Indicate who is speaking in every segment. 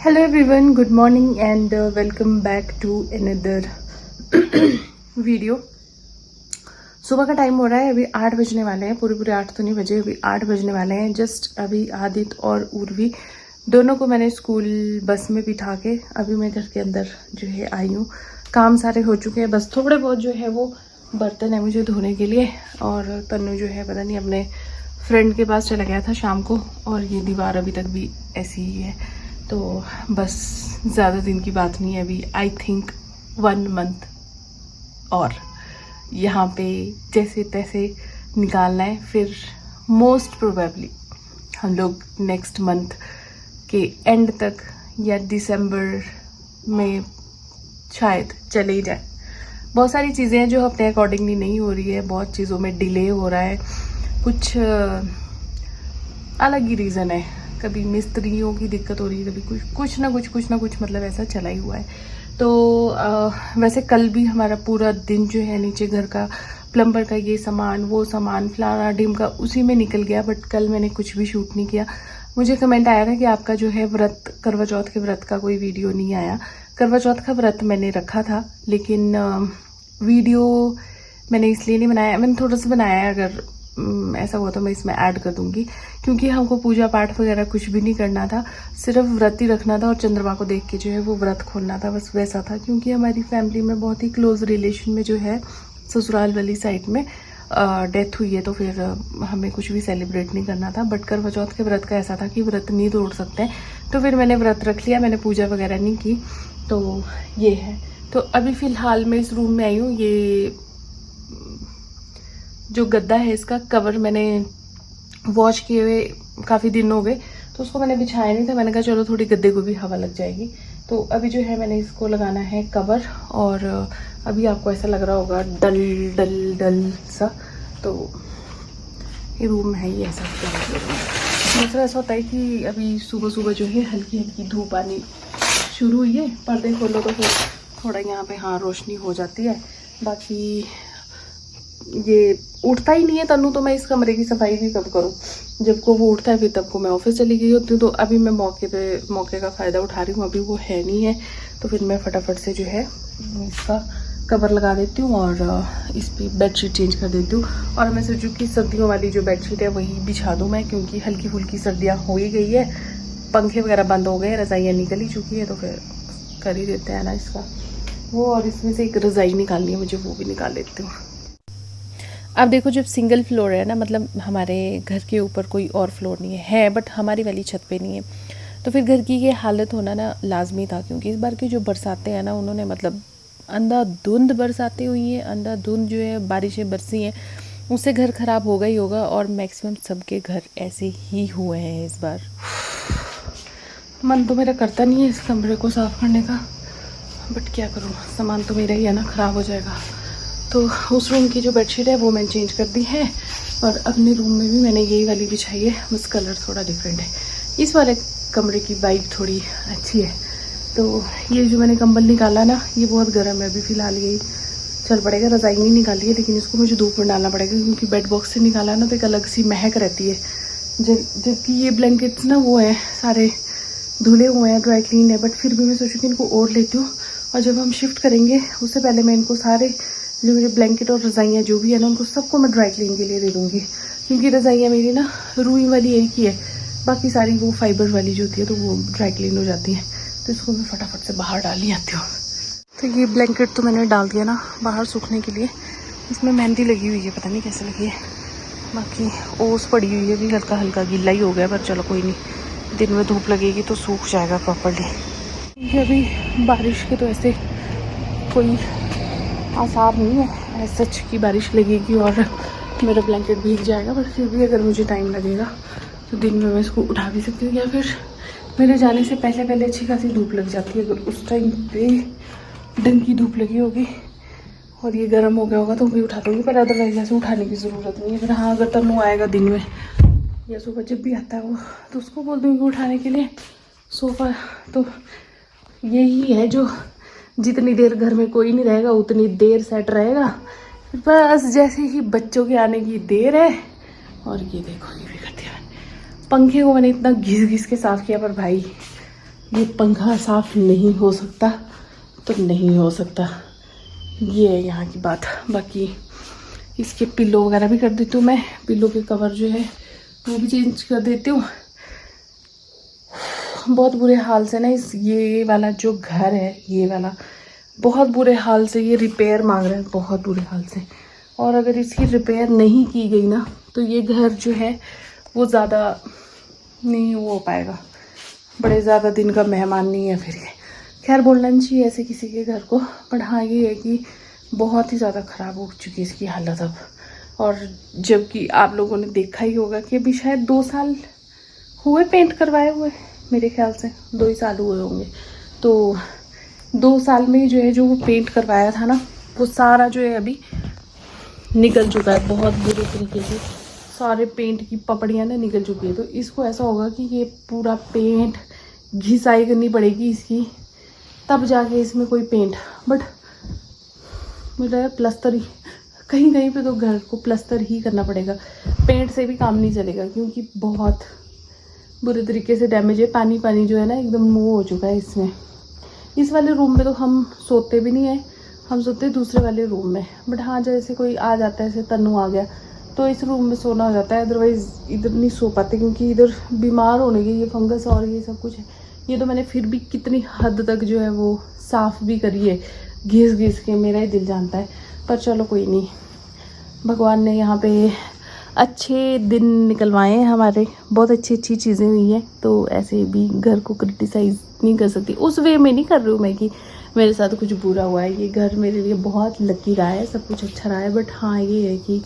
Speaker 1: Hello everyone, good morning and welcome back to another video. सुबह का time हो रहा है, अभी 8 बजने वाले हैं। पूरे 8 तो नहीं बजे, अभी 8 बजने वाले हैं। जस्ट अभी आदित्य और उर्वी दोनों को मैंने स्कूल बस में बिठा के अभी मैं घर के अंदर जो है आई हूँ। काम सारे हो चुके हैं, बस थोड़े बहुत जो है वो बर्तन है मुझे धोने के लिए। और तन्नू जो है पता नहीं अपने फ्रेंड के पास चला गया था शाम को, और ये दीवार अभी तक भी ऐसी ही है। तो बस ज़्यादा दिन की बात नहीं है, अभी आई थिंक 1 मंथ और यहाँ पे जैसे तैसे निकालना है। फिर मोस्ट प्रोबेबली हम लोग नेक्स्ट मंथ के एंड तक या दिसंबर में शायद चले ही जाए। बहुत सारी चीज़ें हैं जो अपने अकॉर्डिंगली नहीं हो रही है, बहुत चीज़ों में डिले हो रहा है, कुछ अलग ही रीज़न है। कभी मिस्त्रियों की दिक्कत हो रही है, कभी कुछ ना कुछ मतलब ऐसा चला ही हुआ है। तो वैसे कल भी हमारा पूरा दिन जो है नीचे घर का प्लम्बर का ये सामान वो सामान फलाना ढिमका उसी में निकल गया। बट कल मैंने कुछ भी शूट नहीं किया। मुझे कमेंट आया था कि आपका जो है व्रत, करवा चौथ के व्रत का कोई वीडियो नहीं आया। करवा चौथ का व्रत मैंने रखा था, लेकिन वीडियो मैंने इसलिए नहीं बनाया। मैंने थोड़ा सा बनाया है, अगर ऐसा हुआ तो मैं इसमें ऐड कर दूंगी, क्योंकि हमको पूजा पाठ वगैरह कुछ भी नहीं करना था, सिर्फ व्रत ही रखना था और चंद्रमा को देख के जो है वो व्रत खोलना था, बस वैसा था। क्योंकि हमारी फैमिली में बहुत ही क्लोज रिलेशन में जो है ससुराल वाली साइड में डेथ हुई है, तो फिर हमें कुछ भी सेलिब्रेट नहीं करना था। बट करवा चौथ के व्रत का ऐसा था कि व्रत नहीं तोड़ सकते हैं, तो फिर मैंने व्रत रख लिया, मैंने पूजा वगैरह नहीं की। तो ये है। तो अभी फ़िलहाल मैं इस रूम में आई हूँ। ये जो गद्दा है इसका कवर मैंने वॉश किए हुए काफ़ी दिन हो गए, तो उसको मैंने बिछाया नहीं था। मैंने कहा चलो थोड़ी गद्दे को भी हवा लग जाएगी। तो अभी जो है मैंने इसको लगाना है कवर, और अभी आपको ऐसा लग रहा होगा डल डल डल सा, तो ये रूम है ही ऐसा। दूसरा ऐसा होता है कि अभी सुबह सुबह जो है हल्की हल्की धूप आनी शुरू हुई है, पर्दे खोलो तो फिर थोड़ा यहाँ पे हाँ रोशनी हो जाती है। बाकी ये उठता ही नहीं है तन्नू, तो मैं इस कमरे की सफाई भी कब करूँ, जब को वो उठता है फिर तब को मैं ऑफिस चली गई होती हूँ। तो अभी मैं मौके का फ़ायदा उठा रही हूँ, अभी वो है नहीं है, तो फिर मैं फटाफट से जो है इसका कवर लगा देती हूँ और इस पर बेडशीट चेंज कर देती हूँ। और मैं सोचूँ कि सर्दियों वाली जो बेडशीट है वही बिछा दूँ मैं, क्योंकि हल्की फुल्की सर्दियाँ हो ही गई है, पंखे वगैरह बंद हो गए, रज़ाइयाँ निकल ही चुकी है, तो फिर कर ही देते हैं ना इसका वो। और इसमें से एक रज़ाई निकालनी है मुझे, वो भी निकाल लेती हूँ। अब देखो, जब सिंगल फ्लोर है ना, मतलब हमारे घर के ऊपर कोई और फ्लोर नहीं है, बट हमारी वाली छत पे नहीं है, तो फिर घर की ये हालत होना ना लाजमी था। क्योंकि इस बार की जो बरसातें हैं ना, उन्होंने मतलब अंधाधुंध बरसातें हुई हैं, अंधाधुंध जो है बारिशें बरसी हैं, उससे घर ख़राब होगा ही होगा। और मैक्सिमम सबके घर ऐसे ही हुए हैं इस बार। मन तो मेरा करता नहीं है इस कमरे को साफ़ करने का, बट क्या करूँ, सामान तो मेरा ही है ना, ख़राब हो जाएगा। तो उस रूम की जो बेडशीट है वो मैंने चेंज कर दी है, और अपने रूम में भी मैंने यही वाली बिछाई है, बस कलर थोड़ा डिफरेंट है। इस वाले कमरे की वाइब थोड़ी अच्छी है। तो ये जो मैंने कंबल निकाला ना, ये बहुत गर्म है, अभी फ़िलहाल यही चल पड़ेगा। रज़ाई नहीं निकाली है, लेकिन इसको मुझे धूप में डालना पड़ेगा, क्योंकि बेड बॉक्स से निकाला ना तो एक अलग सी महक रहती है। जबकि ये ब्लैंकेट्स ना वो हैं, सारे धुले हुए हैं, ड्राई क्लीन है, बट फिर भी मैं सोचूँ कि इनको और लेती हूँ, और जब हम शिफ्ट करेंगे उससे पहले मैं इनको सारे जो मेरे ब्लैंकेट और रज़ाइयाँ जो भी है ना, उनको सबको मैं ड्राई क्लीन के लिए दे दूँगी। क्योंकि रज़ाइयाँ मेरी ना रुई वाली एक ही है, बाकी सारी वो फाइबर वाली जो होती है, तो वो ड्राई क्लीन हो जाती हैं। तो इसको मैं फटाफट से बाहर डाल ही आती हूँ। तो ये ब्लैंकेट तो मैंने डाल दिया ना बाहर सूखने के लिए। इसमें मेहंदी लगी हुई है, पता नहीं कैसे लगी है। बाकी ओस पड़ी हुई है, भी हल्का हल्का गीला ही हो गया, पर चलो कोई नहीं, दिन में धूप लगेगी तो सूख जाएगा प्रॉपरली। ये अभी बारिश के तो ऐसे कोई आसार नहीं है सच की बारिश लगेगी और मेरा ब्लैंकेट भीग जाएगा, बट फिर भी अगर मुझे टाइम लगेगा तो दिन में मैं इसको उठा भी सकती हूँ, या फिर मेरे जाने से पहले अच्छी खासी धूप लग जाती है। अगर उस टाइम पे ढंग की धूप लगी होगी और ये गर्म हो गया होगा तो मैं उठा दूँगी, पर अदरवाइज ऐसे उठाने की ज़रूरत नहीं है। फिर हाँ, अगर तन्नू आएगा दिन में या सुबह जब भी आता है वो, तो उसको बोल दूँगी उठाने के लिए। सोफ़ा तो यही है जो जितनी देर घर में कोई नहीं रहेगा उतनी देर सेट रहेगा, बस जैसे ही बच्चों के आने की देर है। और ये देखो, ये भी कर दिया पंखे को मैंने इतना घिस घिस के साफ़ किया, पर भाई ये पंखा साफ नहीं हो सकता तो नहीं हो सकता, ये है यहाँ की बात। बाकी इसके पिल्लो वगैरह भी कर देती हूँ मैं, पिल्लो के कवर जो है वो भी चेंज कर देती हूँ। बहुत बुरे हाल से ना इस ये वाला जो घर है, ये वाला बहुत बुरे हाल से ये रिपेयर मांग रहा है, बहुत बुरे हाल से। और अगर इसकी रिपेयर नहीं की गई ना तो ये घर जो है वो ज़्यादा नहीं हो पाएगा, बड़े ज़्यादा दिन का मेहमान नहीं है फिर ये। खैर बोलना नहीं चाहिए ऐसे किसी के घर को, पर हाँ ये है कि बहुत ही ज़्यादा ख़राब हो चुकी है इसकी हालत अब। और जबकि आप लोगों ने देखा ही होगा कि अभी शायद 2 साल हुए पेंट करवाए हुए, मेरे ख्याल से 2 ही साल हुए होंगे। तो 2 साल में जो है जो वो पेंट करवाया था ना वो सारा जो है अभी निकल चुका है, बहुत बुरे तरीके से सारे पेंट की पपड़ियाँ ना निकल चुकी है। तो इसको ऐसा होगा कि ये पूरा पेंट घिसाई करनी पड़ेगी इसकी, तब जाके इसमें कोई पेंट। बट मुझे प्लस्तर ही कहीं कहीं पे तो घर को प्लस्तर ही करना पड़ेगा, पेंट से भी काम नहीं चलेगा क्योंकि बहुत बुरे तरीके से डैमेज है। पानी पानी जो है ना एकदम वो हो चुका है इसमें। इस वाले रूम में तो हम सोते भी नहीं है, हम सोते हैं दूसरे वाले रूम में। बट हाँ जैसे कोई आ जाता है, जैसे तन्नू आ गया तो इस रूम में सोना हो जाता है, अदरवाइज़ इधर नहीं सो पाते क्योंकि इधर बीमार होने की ये फंगस और ये सब कुछ है। ये तो मैंने फिर भी कितनी हद तक जो है वो साफ़ भी करी है घिस घिस के, मेरा ही दिल जानता है। पर चलो कोई नहीं, भगवान ने यहाँ पे अच्छे दिन निकलवाए हैं हमारे, बहुत अच्छी अच्छी चीज़ें हुई हैं। तो ऐसे भी घर को क्रिटिसाइज़ नहीं कर सकती, उस वे में नहीं कर रही हूँ मैं कि मेरे साथ कुछ बुरा हुआ है। ये घर मेरे लिए बहुत लकी रहा है, सब कुछ अच्छा रहा है। बट हाँ ये है कि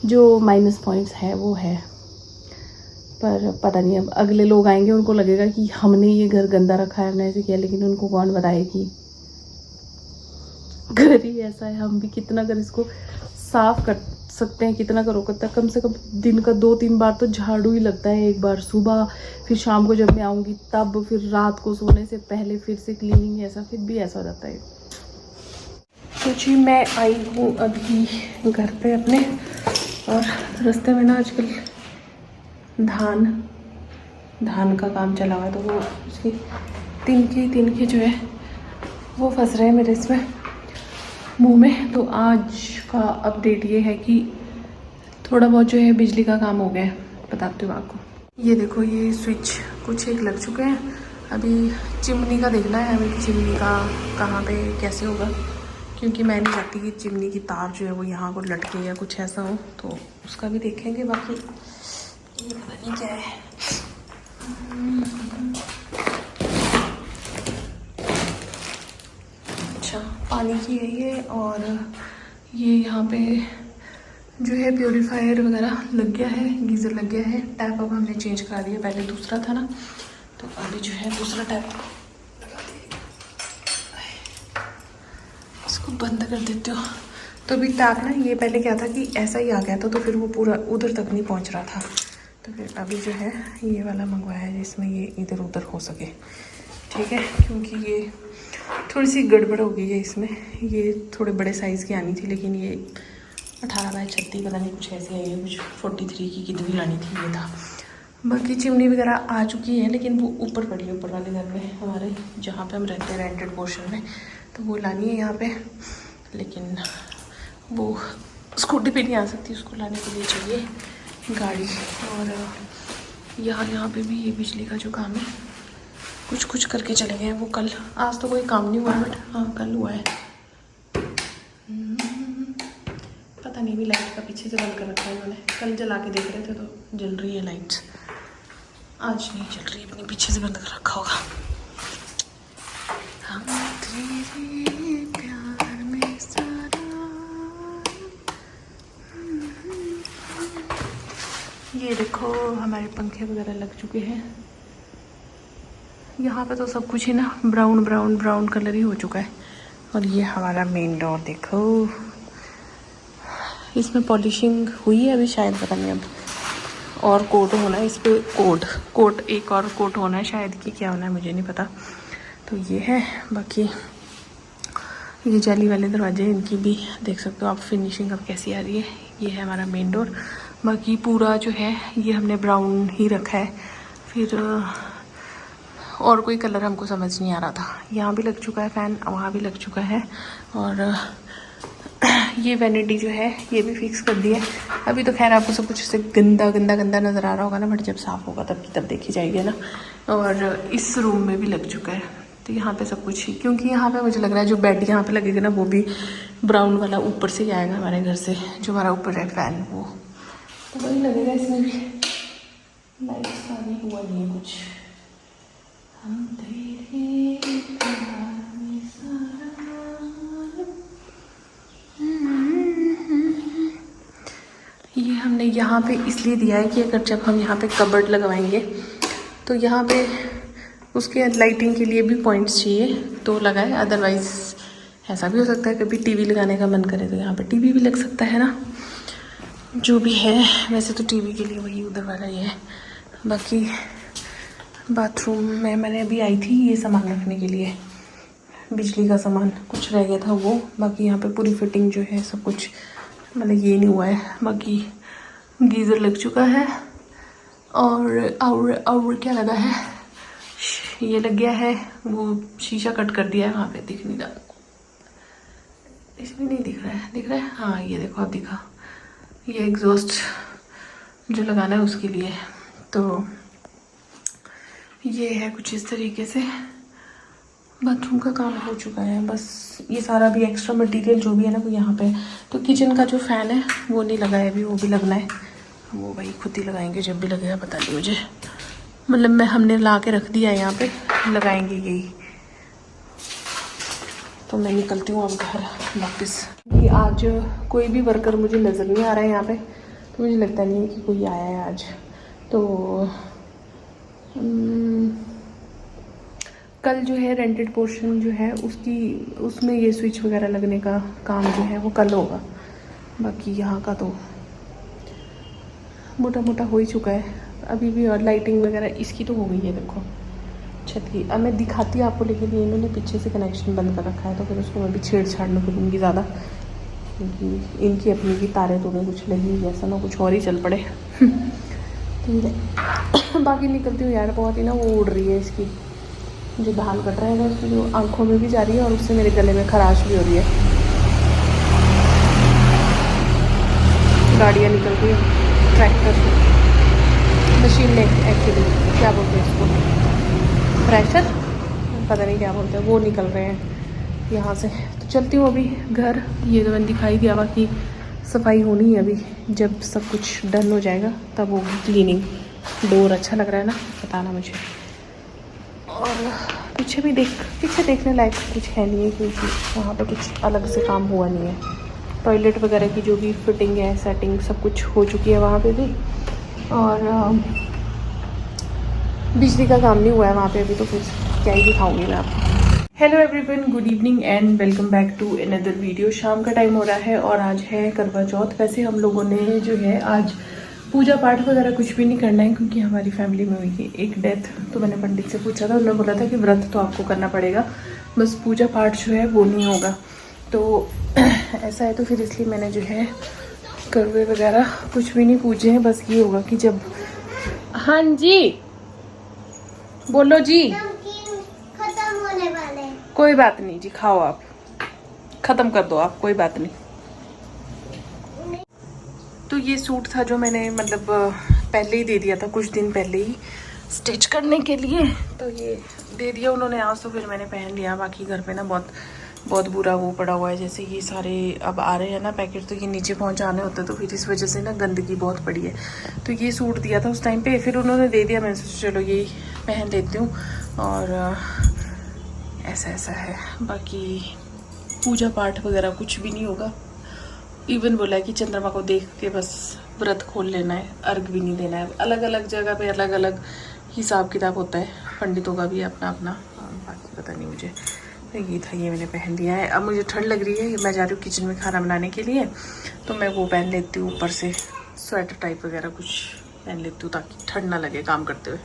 Speaker 1: जो माइनस पॉइंट्स है वो है। पर पता नहीं अब अगले लोग आएंगे उनको लगेगा कि हमने ये घर गंदा रखा है, हमने ऐसे किया, लेकिन उनको कौन बताए कि घर ही ऐसा है। हम भी कितना कर इसको साफ कर सकते हैं, कितना करो करता, कम से कम दिन का 2-3 बार तो झाड़ू ही लगता है। एक बार सुबह, फिर शाम को जब मैं आऊँगी तब, फिर रात को सोने से पहले फिर से क्लीनिंग, ऐसा फिर भी ऐसा हो जाता है। तो जी मैं आई हूँ अभी घर पे अपने, और रास्ते में ना आजकल धान का काम चला हुआ है, तो वो उसकी तिनके जो है वो फंस रहे हैं मेरे इसमें मुंह में। तो आज का अपडेट ये है कि थोड़ा बहुत जो है बिजली का काम हो गया है, बताती हूँ आपको। ये देखो ये स्विच कुछ एक लग चुके हैं, अभी चिमनी का देखना है हमें कि चिमनी का कहाँ पे कैसे होगा, क्योंकि मैं नहीं चाहती कि चिमनी की तार जो है वो यहाँ को लटके या कुछ ऐसा हो, तो उसका भी देखेंगे। बाकी ये पता नहीं क्या है। अच्छा पानी की है ये, और ये यहाँ पे जो है प्योरीफायर वगैरह लग गया है, गीज़र लग गया है। टैप अब हमने चेंज करा दिया, पहले दूसरा था ना, तो अभी जो है दूसरा टैप लगा दिया। इसको बंद कर देते हो। तो अभी टैप ना ये पहले क्या था कि ऐसा ही आ गया था, तो फिर वो पूरा उधर तक नहीं पहुंच रहा था। तो फिर अभी जो है ये वाला मंगवाया है जिसमें ये इधर उधर हो सके, ठीक है। क्योंकि ये थोड़ी सी गड़बड़ हो गई है इसमें, ये थोड़े बड़े साइज़ की आनी थी, लेकिन ये 18x36 पता नहीं कुछ ऐसी आई है, कुछ 43 की कितनी लानी थी ये था। बाकी चिमनी वगैरह आ चुकी है, लेकिन वो ऊपर पड़ी है, ऊपर वाले घर में हमारे, जहाँ पे हम रहते हैं रेंटेड पोर्शन में, तो वो लानी है यहाँ पे। लेकिन वो स्कूटी पे नहीं आ सकती, उसको लाने के लिए चाहिए गाड़ी। और यहाँ पे भी ये बिजली का जो काम है कुछ करके चले गए हैं वो कल। आज तो कोई काम नहीं हुआ, बट हाँ कल हुआ है। पता नहीं भी लाइट का पीछे से बंद कर रखा है उन्होंने, कल जला के देख रहे थे तो जल रही है लाइट्स, आज नहीं जल रही, अपने पीछे से बंद कर रखा होगा। हम तेरे प्यार में सारा, ये देखो हमारे पंखे वगैरह लग चुके हैं। यहाँ पे तो सब कुछ ही ना ब्राउन कलर ही हो चुका है। और ये हमारा मेन डोर देखो, इसमें पॉलिशिंग हुई है अभी शायद, पता नहीं अब, और कोट होना है इस पर, कोट एक और कोट होना है शायद, कि क्या होना है मुझे नहीं पता। तो ये है। बाकी ये जाली वाले दरवाजे, इनकी भी देख सकते हो आप फिनिशिंग अब कैसी आ रही है। ये है हमारा मेन डोर। बाकी पूरा जो है ये हमने ब्राउन ही रखा है। फिर और कोई कलर हमको समझ नहीं आ रहा था। यहाँ भी लग चुका है फ़ैन, वहाँ भी लग चुका है, और ये वैनिटी जो है ये भी फिक्स कर दी है। अभी तो खैर आपको सब कुछ से गंदा गंदा गंदा नज़र आ रहा होगा ना, बट जब साफ़ होगा तब देखी जाएगी ना। और इस रूम में भी लग चुका है, तो यहाँ पे सब कुछ ही, क्योंकि यहाँ पे मुझे लग रहा है जो बेड यहाँ पे लगेगा ना वो भी ब्राउन वाला ऊपर से ही आएगा हमारे घर से, जो हमारा ऊपर है फ़ैन, वो तो वही लगेगा। इसमें भी लाइट्स का नहीं हुआ नहीं है कुछ। हम तेरे प्यार में सारा ये हमने यहाँ पे इसलिए दिया है कि अगर जब हम यहाँ पे कबर्ड लगवाएंगे तो यहाँ पे उसके लाइटिंग के लिए भी पॉइंट्स चाहिए तो लगाए। अदरवाइज़ ऐसा भी हो सकता है कभी टीवी लगाने का मन करे तो यहाँ पे टीवी भी लग सकता है ना, जो भी है। वैसे तो टीवी के लिए वही उधर वाला ही है। बाकी बाथरूम में मैंने अभी आई थी ये सामान रखने के लिए, बिजली का सामान कुछ रह गया था वो। बाकी यहाँ पे पूरी फिटिंग जो है सब कुछ, मतलब ये नहीं हुआ है। बाकी गीज़र लग चुका है, और क्या लगा है, ये लग गया है, वो शीशा कट कर दिया है वहाँ पे, दिख नहीं रहा, इसमें नहीं दिख रहा है, दिख रहा है हाँ ये देखो अब दिखा, ये एग्जॉस्ट जो लगाना है उसके लिए। तो ये है कुछ इस तरीके से। बाथरूम का काम हो चुका है, बस ये सारा भी एक्स्ट्रा मटेरियल जो भी है ना वो यहाँ पे। तो किचन का जो फ़ैन है वो नहीं लगा है अभी, वो भी लगना है, वो भाई खुद ही लगाएंगे जब भी लगेगा, पता नहीं मुझे, मतलब हमने ला के रख दिया है यहाँ पे, लगाएंगे यही। तो मैं निकलती हूँ अब घर वापस। कि आज कोई भी वर्कर मुझे नज़र नहीं आ रहा है यहाँ पे, तो मुझे लगता नहीं है कि कोई आया है आज। तो कल जो है रेंटेड पोर्शन जो है उसमें ये स्विच वगैरह लगने का काम जो है वो कल होगा। बाकी यहाँ का तो मोटा मोटा हो ही चुका है अभी भी, और लाइटिंग वगैरह इसकी तो हो गई है देखो छत की। अब मैं दिखाती हूँ आपको, लेकिन इन्होंने पीछे से कनेक्शन बंद कर रखा है तो फिर उसको मैं भी छेड़छाड़ नहीं करूँगी ज़्यादा, क्योंकि इनकी अपनी की तारें तो कुछ लगी हुई, ऐसा ना कुछ और ही चल पड़े। तो बाकी निकलती हूँ यार, बहुत ही ना वो उड़ रही है इसकी, जो धान कट रहा है उसकी जो आँखों में भी जा रही है और उससे मेरे गले में खराश भी हो रही है। गाड़ियाँ निकल रही है, ट्रैक्टर मशीन में, एक्चुअली क्या बोलते हैं इसको, प्रेशर पता नहीं क्या बोलते हैं, वो निकल रहे हैं यहाँ से। तो चलती हूँ अभी घर। ये तो मैंने दिखाई दिया, बाकी सफाई होनी है अभी, जब सब कुछ डन हो जाएगा तब होगी क्लीनिंग। डोर अच्छा लग रहा है ना, बताना मुझे। और पीछे भी पीछे देखने लायक कुछ है नहीं है, क्योंकि वहाँ पे कुछ अलग से काम हुआ नहीं है। टॉयलेट वगैरह की जो भी फिटिंग है, सेटिंग सब कुछ हो चुकी है वहाँ पे भी, और बिजली का काम नहीं हुआ है वहाँ पे अभी, तो फिर क्या ही दिखाऊंगी मैं आपको। Hello everyone, good evening and welcome back to another video. शाम का टाइम हो रहा है और आज है करवा चौथ। वैसे हम लोगों ने जो है आज पूजा पाठ वगैरह कुछ भी नहीं करना है, क्योंकि हमारी फैमिली में हुई थी एक डेथ। तो मैंने पंडित से पूछा था, उन्होंने बोला था कि व्रत तो आपको करना पड़ेगा, बस पूजा पाठ जो है वो नहीं होगा। तो ऐसा है, तो फिर इसलिए मैंने जो है करवे वगैरह कुछ भी नहीं पूजे हैं। बस ये होगा कि जब, हाँ जी बोलो जी,
Speaker 2: खत्म होने वाले।
Speaker 1: कोई बात नहीं जी, खाओ आप, ख़त्म कर दो आप, कोई बात नहीं। तो ये सूट था जो मैंने मतलब पहले ही दे दिया था, कुछ दिन पहले ही स्टिच करने के लिए, तो ये दे दिया उन्होंने आज, तो फिर मैंने पहन लिया। बाकी घर पे ना बहुत बुरा वो पड़ा हुआ है, जैसे ये सारे अब आ रहे हैं ना पैकेट, तो ये नीचे पहुंचाने होते हैं, तो फिर इस वजह से ना गंदगी बहुत पड़ी है। तो ये सूट दिया था उस टाइम पे, फिर उन्होंने दे दिया, मैंने सोचा चलो यही पहन लेती हूँ। और ऐसा है। बाकी पूजा पाठ वगैरह कुछ भी नहीं होगा। इवन बोला है कि चंद्रमा को देख के बस व्रत खोल लेना है, अर्घ भी नहीं देना है। अलग अलग जगह पे अलग अलग हिसाब किताब होता है, पंडितों का भी अपना अपना, बाकी पता नहीं मुझे। तो ये था, ये मैंने पहन लिया है। अब मुझे ठंड लग रही है, मैं जा रही हूँ किचन में खाना बनाने के लिए, तो मैं वो पहन लेती हूँ, ऊपर से स्वेटर टाइप वगैरह कुछ पहन लेती हूँ ताकि ठंड ना लगे काम करते हुए।